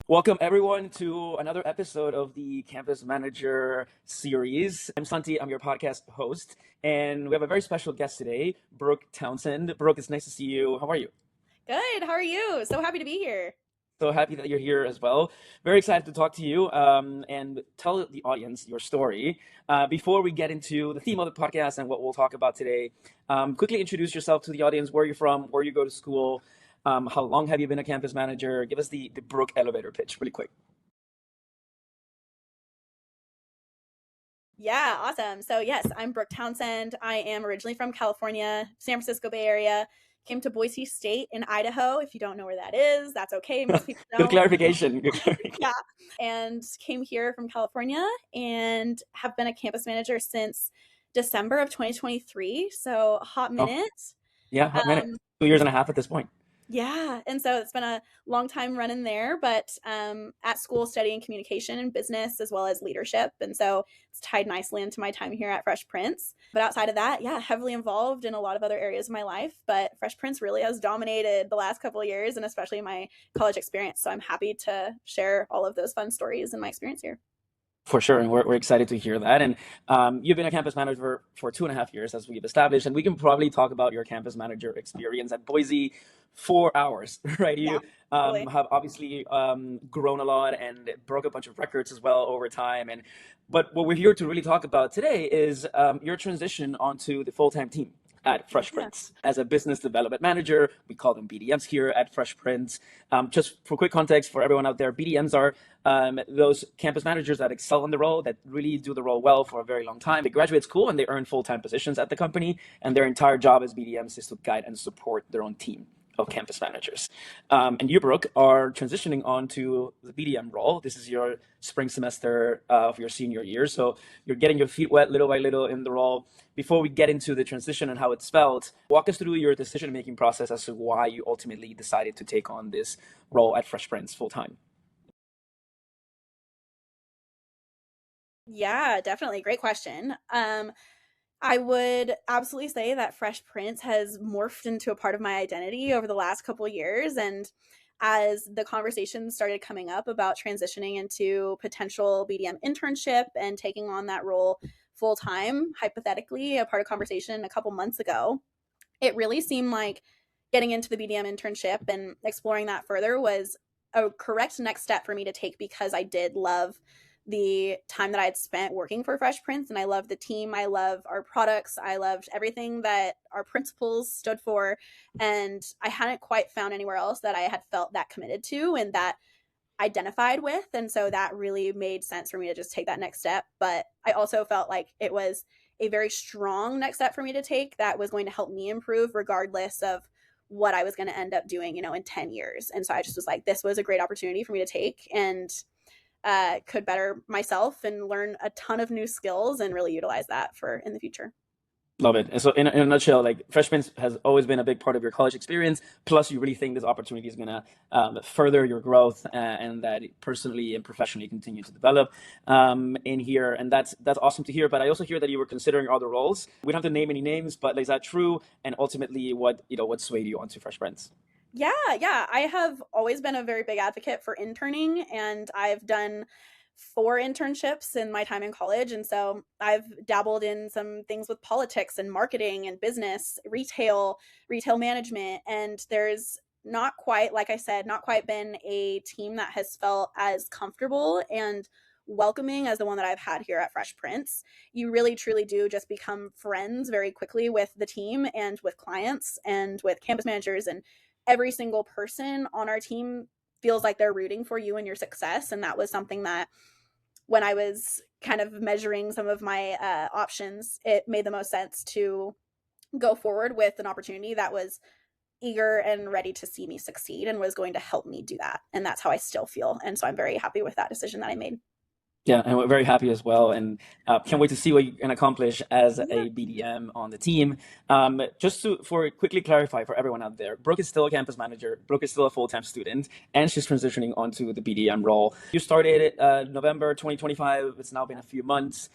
Welcome everyone to another episode of the Campus Manager series. I'm Santi, I'm your podcast host, and we have a very special guest today, Brooke Townsend. Brooke, it's nice to see you. How are you? Good. How are you? So happy to be here. So happy that you're here as well. Very excited to talk to you and tell the audience your story. Before we get into the theme of the podcast and what we'll talk about today, quickly introduce yourself to the audience, where you're from, where you go to school, how long have you been a campus manager? Give us the Brooke elevator pitch really quick. Yeah, awesome. So, yes, I'm Brooke Townsend. I am originally from California, San Francisco Bay Area. Came to Boise State in Idaho. If you don't know where that is, that's okay. Most people Good don't. clarification. Good clarification. Yeah. And came here from California and have been a campus manager since December of 2023. So, a hot Oh, minute. yeah, hot minute. Um, 2 years and a half at this point. Yeah, and so it's been a long time running there, but at school studying communication and business as well as leadership, and so it's tied nicely into my time here at Fresh Prince. But outside of that, yeah, heavily involved in a lot of other areas of my life, but Fresh Prince really has dominated the last couple of years, and especially my college experience. So I'm happy to share all of those fun stories and my experience here. For sure, and we're excited to hear that. And you've been a campus manager for 2.5 years, as we've established, and we can probably talk about your campus manager experience at Boise 4 hours, right? Yeah, You totally. have obviously grown a lot and broke a bunch of records as well over time. And but what we're here to really talk about today is your transition onto the full-time team at Fresh Yeah. Prince as a business development manager. We call them BDMs here at Fresh Prince. Just for quick context for everyone out there, BDMs are those campus managers that excel in the role, that really do the role well for a very long time. They graduate school and they earn full-time positions at the company, and their entire job as BDMs is to guide and support their own team of campus managers. And you, Brooke, are transitioning on to the BDM role. This is your spring semester of your senior year. So you're getting your feet wet little by little in the role. Before we get into the transition and how it's felt, walk us through your decision-making process as to why you ultimately decided to take on this role at Fresh Prince full time. Yeah, definitely. Great question. I would absolutely say that Fresh Prince has morphed into a part of my identity over the last couple of years. And as the conversations started coming up about transitioning into potential BDM internship and taking on that role full time, hypothetically, a part of conversation a couple months ago, it really seemed like getting into the BDM internship and exploring that further was a correct next step for me to take because I did love the time that I had spent working for Fresh Prince, and I loved the team. I love our products. I loved everything that our principles stood for. And I hadn't quite found anywhere else that I had felt that committed to and that identified with. And so that really made sense for me to just take that next step. But I also felt like it was a very strong next step for me to take that was going to help me improve regardless of what I was going to end up doing, in 10 years. And so I just was like, this was a great opportunity for me to take and could better myself and learn a ton of new skills and really utilize that for in the future. Love it. And so, in a nutshell, like freshman has always been a big part of your college experience. Plus, you really think this opportunity is going to further your growth and that personally and professionally continue to develop in here. And that's awesome to hear. But I also hear that you were considering other roles. We don't have to name any names, but is that true? And ultimately, what swayed you onto Fresh Prince? Yeah, yeah. I have always been a very big advocate for interning, and I've done 4 internships in my time in college. And so I've dabbled in some things with politics and marketing and business, retail management. And there's not quite, like I said, not quite been a team that has felt as comfortable and welcoming as the one that I've had here at Fresh Prince. You really truly do just become friends very quickly with the team and with clients and with campus managers, and every single person on our team feels like they're rooting for you and your success. And that was something that when I was kind of measuring some of my options, it made the most sense to go forward with an opportunity that was eager and ready to see me succeed and was going to help me do that. And that's how I still feel. And so I'm very happy with that decision that I made. Yeah, and we're very happy as well, and can't wait to see what you can accomplish as Yeah. a BDM on the team. Just to for quickly clarify for everyone out there, Brooke is still a campus manager. Brooke is still a full-time student, and she's transitioning onto the BDM role. You started November 2025. It's now been a few months.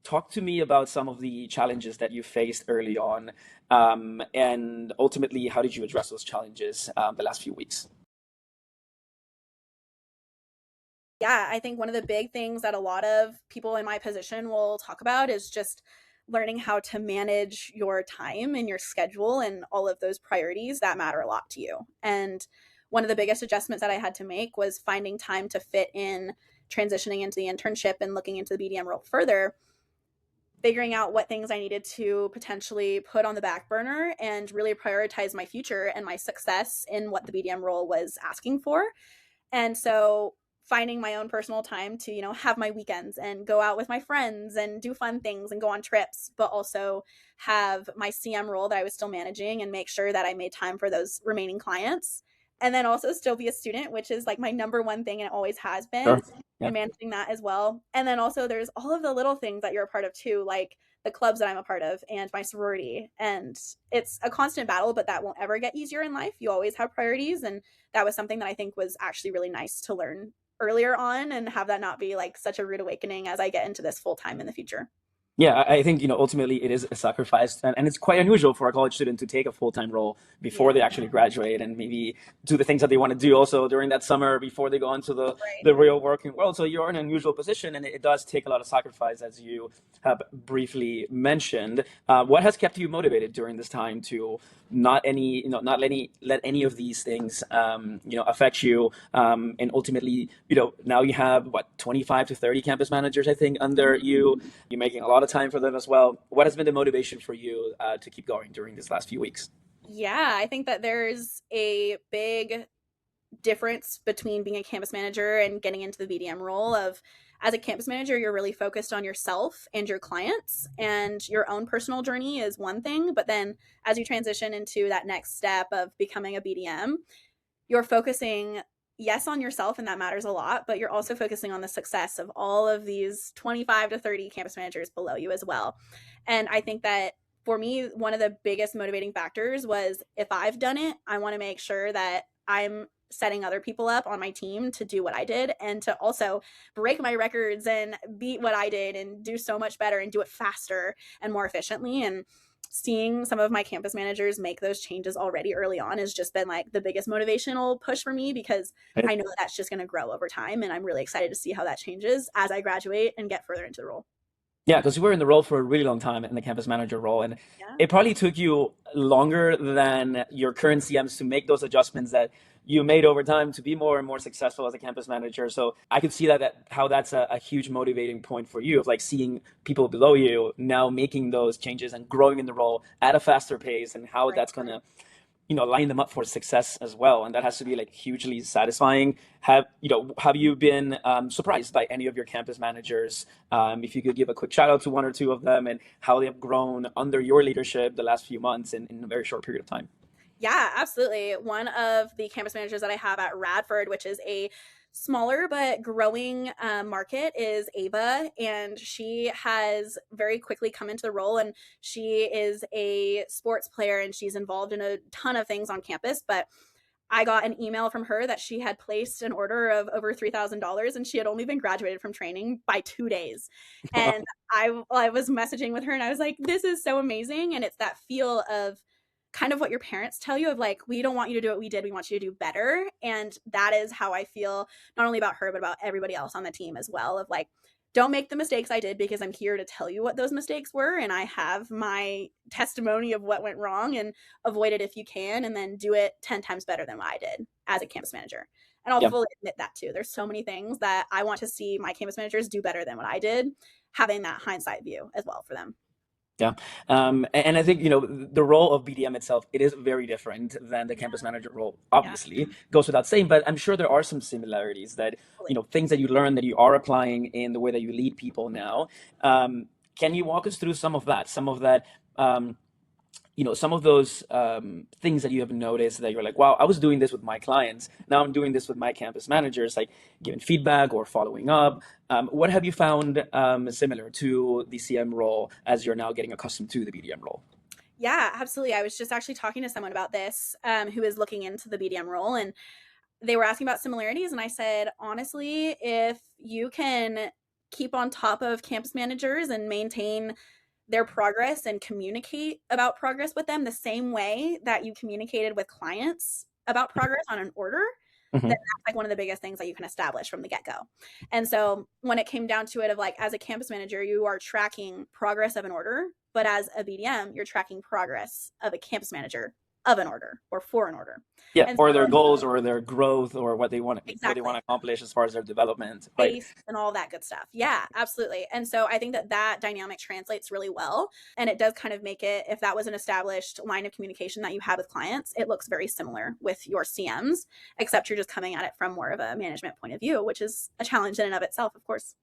Talk to me about some of the challenges that you faced early on, and ultimately, how did you address those challenges the last few weeks? Yeah, I think one of the big things that a lot of people in my position will talk about is just learning how to manage your time and your schedule and all of those priorities that matter a lot to you. And one of the biggest adjustments that I had to make was finding time to fit in transitioning into the internship and looking into the BDM role further, figuring out what things I needed to potentially put on the back burner and really prioritize my future and my success in what the BDM role was asking for. And so finding my own personal time to, have my weekends and go out with my friends and do fun things and go on trips, but also have my CM role that I was still managing and make sure that I made time for those remaining clients. And then also still be a student, which is like my number one thing and it always has been, Sure. Yeah. and managing that as well. And then also there's all of the little things that you're a part of too, like the clubs that I'm a part of and my sorority. And it's a constant battle, but that won't ever get easier in life. You always have priorities. And that was something that I think was actually really nice to learn earlier on and have that not be like such a rude awakening as I get into this full time in the future. Yeah, I think, ultimately it is a sacrifice, and it's quite unusual for a college student to take a full-time role before Yeah. they actually graduate and maybe do the things that they want to do also during that summer before they go into Right. the real working world. So you're in an unusual position, and it does take a lot of sacrifice, as you have briefly mentioned. What has kept you motivated during this time to not let any of these things, affect you, and ultimately, now you have what, 25 to 30 campus managers, I think, under you. You're making a lot of time for them as well. What has been the motivation for you to keep going during these last few weeks? Yeah, I think that there's a big difference between being a campus manager and getting into the BDM role of as a campus manager, you're really focused on yourself and your clients, and your own personal journey is one thing. But then as you transition into that next step of becoming a BDM, you're focusing, yes, on yourself, and that matters a lot, but you're also focusing on the success of all of these 25 to 30 campus managers below you as well. And I think that for me, one of the biggest motivating factors was if I've done it, I want to make sure that I'm setting other people up on my team to do what I did and to also break my records and beat what I did and do so much better and do it faster and more efficiently. And seeing some of my campus managers make those changes already early on has just been like the biggest motivational push for me, because I know that's just going to grow over time. And I'm really excited to see how that changes as I graduate and get further into the role. Yeah, because you were in the role for a really long time, in the campus manager role, and Yeah. it probably took you longer than your current CMs to make those adjustments that you made over time to be more and more successful as a campus manager. So I could see that how that's a huge motivating point for you, of like seeing people below you now making those changes and growing in the role at a faster pace, and how Right. that's gonna line them up for success as well. And that has to be like hugely satisfying. Have you been surprised by any of your campus managers? If you could give a quick shout out to one or two of them and how they have grown under your leadership the last few months in a very short period of time. Yeah, absolutely. One of the campus managers that I have at Radford, which is a smaller but growing market, is Ava, and she has very quickly come into the role. And she is a sports player and she's involved in a ton of things on campus. But I got an email from her that she had placed an order of over $3,000 and she had only been graduated from training by 2 days. And I was messaging with her and I was like, this is so amazing. And it's that feel of kind of what your parents tell you of like, we don't want you to do what we did, we want you to do better. And that is how I feel, not only about her, but about everybody else on the team as well, of like, don't make the mistakes I did, because I'm here to tell you what those mistakes were. And I have my testimony of what went wrong, and avoid it if you can, and then do it 10 times better than what I did as a campus manager. And I'll Yeah. fully admit that too. There's so many things that I want to see my campus managers do better than what I did, having that hindsight view as well for them. Yeah. And I think, the role of BDM itself, it is very different than the campus manager role, Yeah, obviously, goes without saying, but I'm sure there are some similarities that, fully. things that you learn that you are applying in the way that you lead people now. Can you walk us through some of that, some of those things that you have noticed that you're like, wow, I was doing this with my clients. Now I'm doing this with my campus managers, like giving feedback or following up. What have you found similar to the CM role as you're now getting accustomed to the BDM role? Yeah, absolutely. I was just actually talking to someone about this, who is looking into the BDM role, and they were asking about similarities. And I said, honestly, if you can keep on top of campus managers and maintain their progress and communicate about progress with them the same way that you communicated with clients about progress on an order, Mm-hmm. then that's like one of the biggest things that you can establish from the get-go. And so when it came down to it, of like, as a campus manager, you are tracking progress of an order, but as a BDM, you're tracking progress of a campus manager of an order or for an order. Yeah, And or so their goals or their growth or what they want exactly, to accomplish as far as their development, right? pace and all that good stuff. Yeah, absolutely. And so I think that that dynamic translates really well. And it does kind of make it, if that was an established line of communication that you have with clients, it looks very similar with your CMs, except you're just coming at it from more of a management point of view, which is a challenge in and of itself, of course.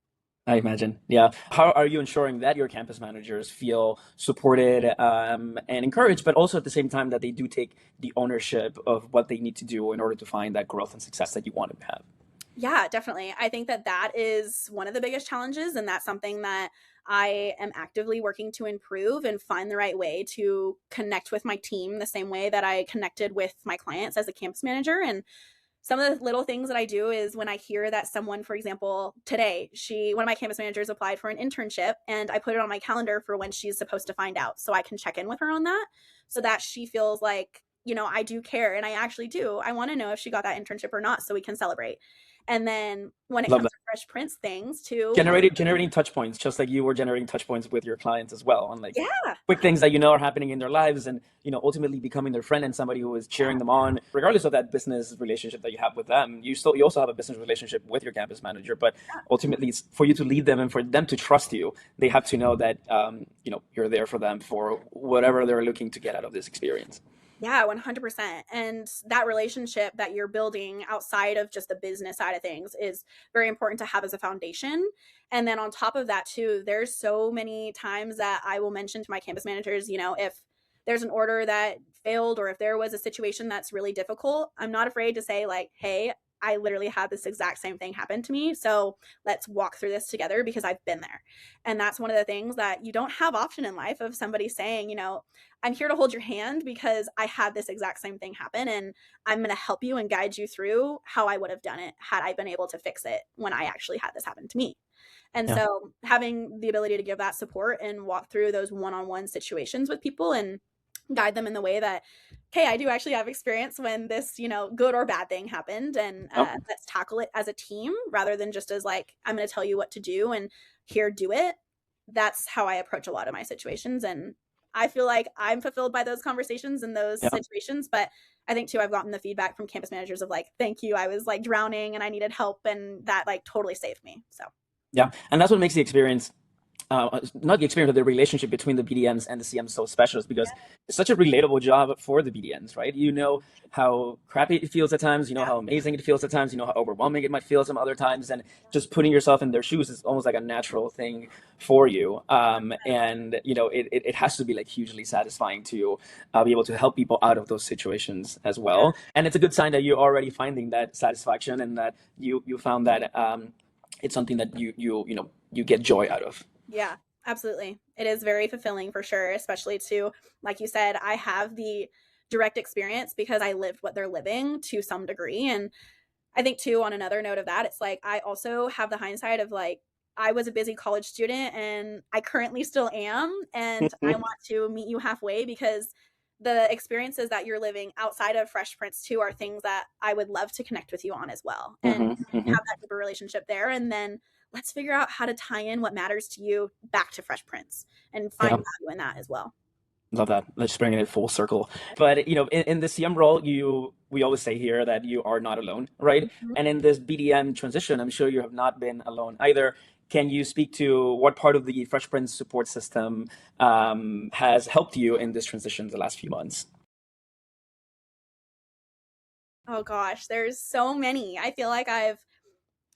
I imagine. Yeah. How are you ensuring that your campus managers feel supported and encouraged, but also at the same time that they do take the ownership of what they need to do in order to find that growth and success that you want to have? Yeah, definitely. I think that that is one of the biggest challenges. And that's something that I am actively working to improve and find the right way to connect with my team the same way that I connected with my clients as a campus manager. And some of the little things that I do is when I hear that someone, for example, today, one of my campus managers applied for an internship, and I put it on my calendar for when she's supposed to find out. So I can check in with her on that so that she feels like, I do care, and I actually do. I want to know if she got that internship or not so we can celebrate. And then when it Love comes that. to Fresh Prince things too, Generating touch points, just like you were generating touch points with your clients as well, on like yeah, quick things that are happening in their lives, and ultimately becoming their friend and somebody who is cheering them on, regardless of that business relationship that you have with them. You also have a business relationship with your campus manager, but ultimately, it's for you to lead them and for them to trust you. They have to know that you're there for them for whatever they're looking to get out of this experience. yeah, 100%. And that relationship that you're building outside of just the business side of things is very important to have as a foundation. And then on top of that, too, there's so many times that I will mention to my campus managers, if there's an order that failed or if there was a situation that's really difficult, I'm not afraid to say, like, hey, I literally had this exact same thing happen to me. So let's walk through this together because I've been there. And that's one of the things that you don't have often in life, of somebody saying, I'm here to hold your hand because I had this exact same thing happen, and I'm going to help you and guide you through how I would have done it had I been able to fix it when I actually had this happen to me. And Yeah. so having the ability to give that support and walk through those one-on-one situations with people and guide them in the way that, hey, I do actually have experience when this, good or bad thing happened, and Oh, let's tackle it as a team rather than just as like, I'm going to tell you what to do and here, do it. That's how I approach a lot of my situations. And I feel like I'm fulfilled by those conversations and those yeah. situations. But I think too, I've gotten the feedback from campus managers of like, thank you. I was like drowning and I needed help. And that like totally saved me. So Yeah. And that's what makes the experience, not the experience, but the relationship between the BDMs and the CMs so special, is because it's such a relatable job for the BDMs, right? You know how crappy it feels at times, you know how amazing it feels at times, you know how overwhelming it might feel some other times, and just putting yourself in their shoes is almost like a natural thing for you. And it has to be like hugely satisfying to be able to help people out of those situations as well. And it's a good sign that you're already finding that satisfaction and that you found that it's something that you get joy out of. yeah, absolutely. It is very fulfilling for sure, especially to, like you said, I have the direct experience because I lived what they're living to some degree. And I think too, on another note of that, it's like I also have the hindsight of like, I was a busy college student and I currently still am. And I want to meet you halfway because the experiences that you're living outside of Fresh Prince too are things that I would love to connect with you on as well and Hmm. Hmm. have that deeper relationship there. And then let's figure out how to tie in what matters to you back to Fresh Prince and find Yeah. value in that as well. Love that. Let's bring it full circle. But in the CM role, we always say here that you are not alone, right? Mhm. And in this BDM transition, I'm sure you have not been alone either. Can you speak to what part of the Fresh Prince support system has helped you in this transition the last few months? Oh gosh, there's so many. I feel like I've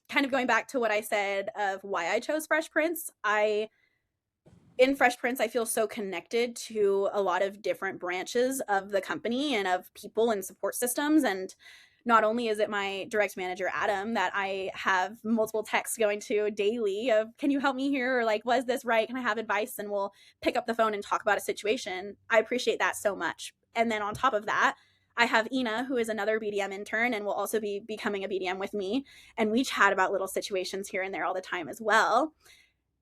kind of going back to what I said of why I chose Fresh Prince. In Fresh Prince, I feel so connected to a lot of different branches of the company and of people and support systems. And not only is it my direct manager, Adam, that I have multiple texts going to daily of, can you help me here? Or like, was this right? Can I have advice? And we'll pick up the phone and talk about a situation. I appreciate that so much. And then on top of that, I have Ina, who is another BDM intern and will also be becoming a BDM with me. And we chat about little situations here and there all the time as well.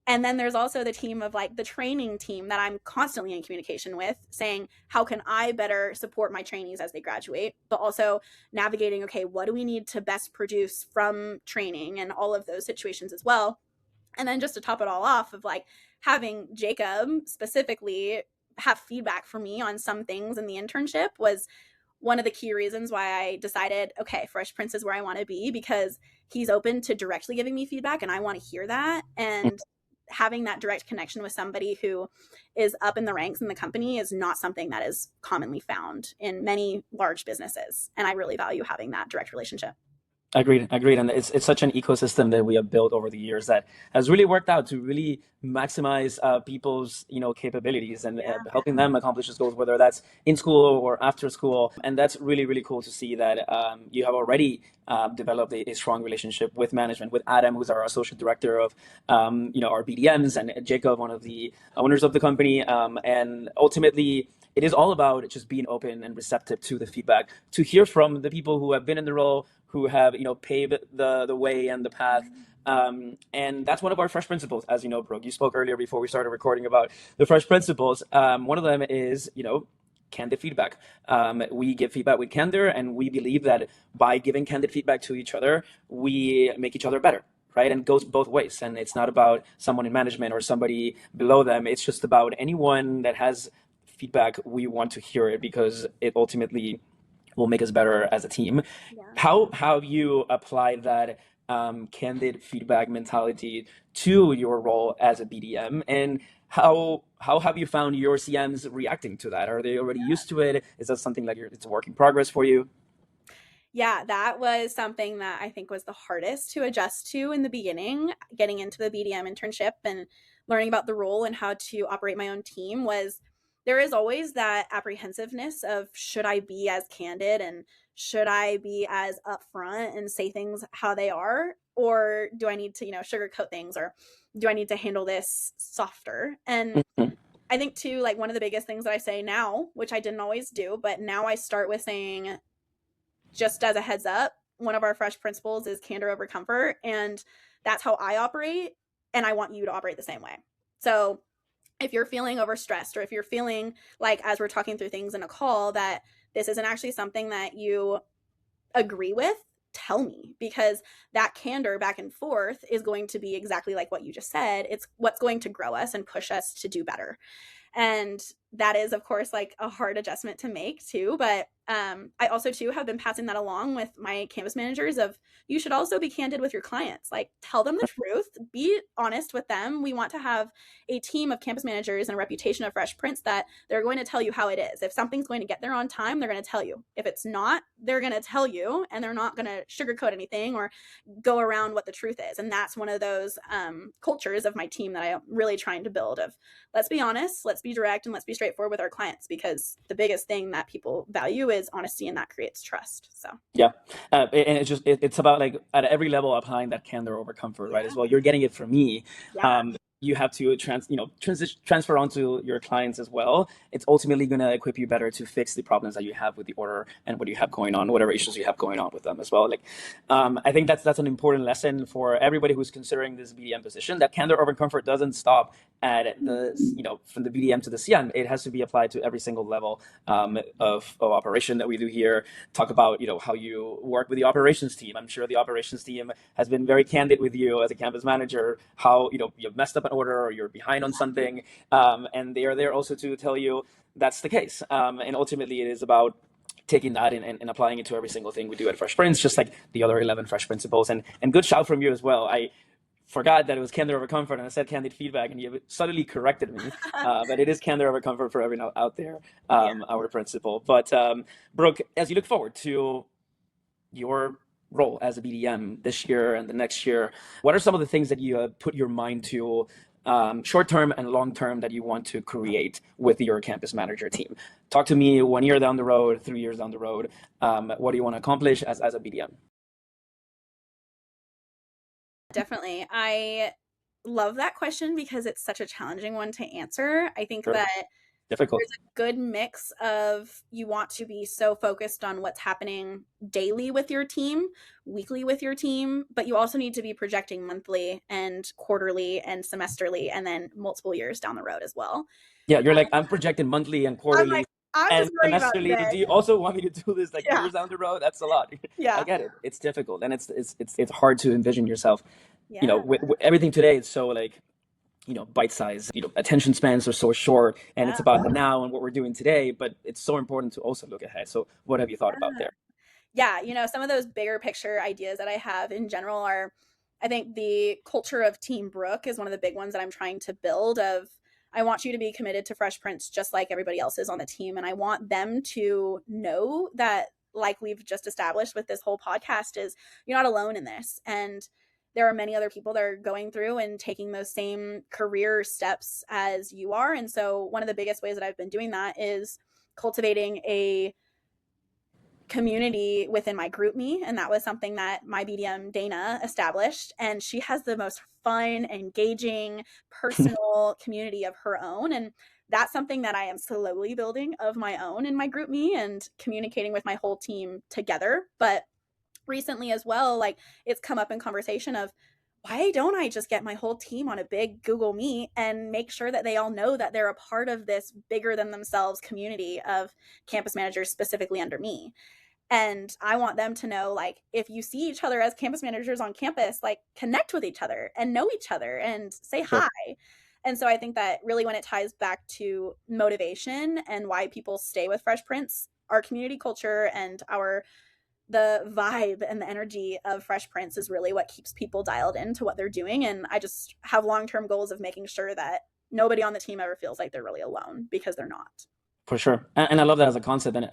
And then there's also the team of like the training team that I'm constantly in communication with, saying, how can I better support my trainees as they graduate? But also navigating, okay, what do we need to best produce from training and all of those situations as well. And then just to top it all off, of like having Jacob specifically have feedback for me on some things in the internship was one of the key reasons why I decided, okay, Fresh Prince is where I want to be, because he's open to directly giving me feedback and I want to hear that. And having that direct connection with somebody who is up in the ranks in the company is not something that is commonly found in many large businesses. And I really value having that direct relationship. Agreed, agreed. And it's such an ecosystem that we have built over the years that has really worked out to really maximize people's, capabilities and Yeah. helping them accomplish those goals, whether that's in school or after school. And that's really, really cool to see that you have already developed a strong relationship with management, with Adam, who's our associate director of, our BDMs, and Jacob, one of the owners of the company. And ultimately, it is all about just being open and receptive to the feedback, to hear from the people who have been in the role, who have paved the way and the path. And that's one of our fresh principles. As you know, Brooke, you spoke earlier before we started recording about the fresh principles. One of them is candid feedback. We give feedback with candor, and we believe that by giving candid feedback to each other, we make each other better. Right, and it goes both ways. And it's not about someone in management or somebody below them. It's just about anyone that has feedback. We want to hear it because it ultimately will make us better as a team. Yeah. How have you applied that candid feedback mentality to your role as a BDM, and how have you found your CMs reacting to that? Are they already used to it? Is that something like it's a work in progress for you? Yeah, that was something that I think was the hardest to adjust to in the beginning. Getting into the BDM internship and learning about the role and how to operate my own team was, there is always that apprehensiveness of, should I be as candid and should I be as upfront and say things how they are, or do I need to, sugarcoat things, or do I need to handle this softer? And Mhm. I think too, like one of the biggest things that I say now, which I didn't always do, but now I start with saying, just as a heads up, one of our fresh principles is candor over comfort. And that's how I operate. And I want you to operate the same way. So if you're feeling overstressed, or if you're feeling like, as we're talking through things in a call, that this isn't actually something that you agree with, tell me, because that candor back and forth is going to be exactly like what you just said. It's what's going to grow us and push us to do better. And that is, of course, like a hard adjustment to make too. But I also too have been passing that along with my campus managers of, you should also be candid with your clients. Like, tell them the truth, be honest with them. We want to have a team of campus managers and a reputation of Fresh Prince that they're going to tell you how it is. If something's going to get there on time, they're going to tell you. If it's not, they're going to tell you, and they're not going to sugarcoat anything or go around what the truth is. And that's one of those cultures of my team that I'm really trying to build of, let's be honest, let's be direct, and let's be straightforward with our clients, because the biggest thing that people value is honesty, and that creates trust. So Yeah, and it's about like at every level applying that candor over comfort, right? As well, you're getting it from me. yeah. You have to transfer onto your clients as well. It's ultimately going to equip you better to fix the problems that you have with the order and what you have going on, whatever issues you have going on with them as well. Like, I think that's an important lesson for everybody who's considering this BDM position. That candor over comfort doesn't stop at from the BDM to the CM. It has to be applied to every single level of operation that we do here. Talk about how you work with the operations team. I'm sure the operations team has been very candid with you as a campus manager, how you've messed up an order or you're behind on something, and they are there also to tell you that's the case. And ultimately, it is about taking that and applying it to every single thing we do at Fresh Prince, just like the other 11 Fresh Principles. And good shout from you as well. I forgot that it was candor over comfort, and I said candid feedback, and you subtly corrected me. But it is candor over comfort for everyone out there, our principle. But Brooke, as you look forward to your role as a BDM this year and the next year, what are some of the things that you have put your mind to, short term and long term, that you want to create with your campus manager team? Talk to me 1 year down the road, 3 years down the road. What do you want to accomplish as a BDM? Definitely. I love that question because it's such a challenging one to answer. I think Sure. that Difficult. There's a good mix of you want to be so focused on what's happening daily with your team, weekly with your team, but you also need to be projecting monthly and quarterly and semesterly and then multiple years down the road as well. Yeah, you're like, I'm projected monthly and I'm quarterly like, I'm and just worried about semesterly. today. Do you also want me to do this like Yeah. years down the road? That's a lot. I Yeah. get it. It's difficult, and it's hard to envision yourself. Yeah. With everything today is so like, bite size. Attention spans are so short, and Yeah. it's about the now and what we're doing today. But it's so important to also look ahead. So, what have you thought about there? Yeah, some of those bigger picture ideas that I have in general are, I think the culture of Team Brooke is one of the big ones that I'm trying to build of I want you to be committed to Fresh Prince just like everybody else is on the team. And I want them to know that, like we've just established with this whole podcast, is you're not alone in this. And there are many other people that are going through and taking those same career steps as you are. And so one of the biggest ways that I've been doing that is cultivating a community within my group me, and that was something that my BDM Dana established, and she has the most fun, engaging, personal community of her own, and that's something that I am slowly building of my own in my group me and communicating with my whole team together. But recently as well, like it's come up in conversation of why don't I just get my whole team on a big Google Meet and make sure that they all know that they're a part of this bigger than themselves community of campus managers specifically under me. And I want them to know, like, if you see each other as campus managers on campus, like, connect with each other and know each other and say Sure. hi. And so I think that really when it ties back to motivation and why people stay with Fresh Prince, our community culture and the vibe and the energy of Fresh Prince is really what keeps people dialed into what they're doing. And I just have long-term goals of making sure that nobody on the team ever feels like they're really alone, because they're not. For sure. And I love that as a concept. And,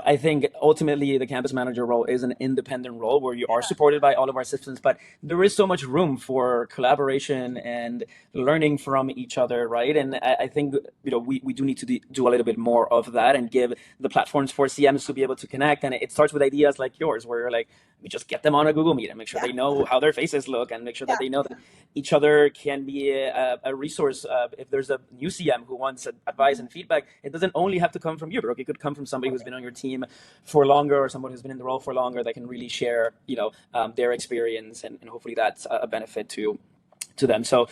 I think ultimately the campus manager role is an independent role where you are supported by all of our systems, but there is so much room for collaboration and learning from each other, right? And I think, we do need to do a little bit more of that and give the platforms for CMs to be able to connect. And it starts with ideas like yours, where you're like, we just get them on a Google Meet and make sure Yeah. they know how their faces look and make sure Yeah. that they know that each other can be a resource. If there's a new CM who wants advice and feedback, it doesn't only have to come from you, Brooke. It could come from somebody who's been on your team for longer or someone who's been in the role for longer that can really share, their experience, and hopefully that's a benefit to them. So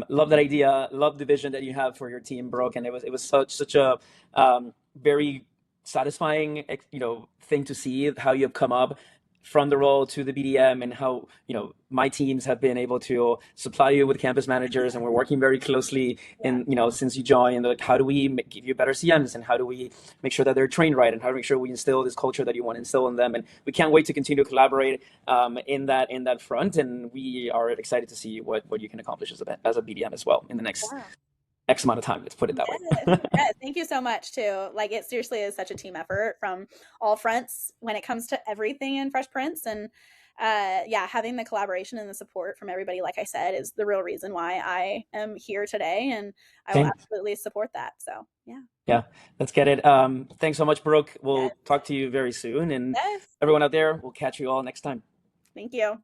love that idea. Love the vision that you have for your team, Brooke. And it was such a very satisfying, thing to see how you have come up from the role to the BDM, and how my teams have been able to supply you with campus managers, and we're working very closely in since you joined. Like, how do we give you better CMs, and how do we make sure that they're trained right, and how to make sure we instill this culture that you want to instill in them. And we can't wait to continue to collaborate in that front, and we are excited to see what you can accomplish as a BDM as well in the next Yeah. X amount of time. Let's put it that Yes, way. yes. Thank you so much too. Like it seriously is such a team effort from all fronts when it comes to everything in Fresh Prince. And yeah, having the collaboration and the support from everybody, like I said, is the real reason why I am here today. And I will Same. absolutely support that. So yeah. Yeah, let's get it. Thanks so much, Brooke. We'll Yes. talk to you very soon, and Yes. everyone out there, we'll catch you all next time. Thank you.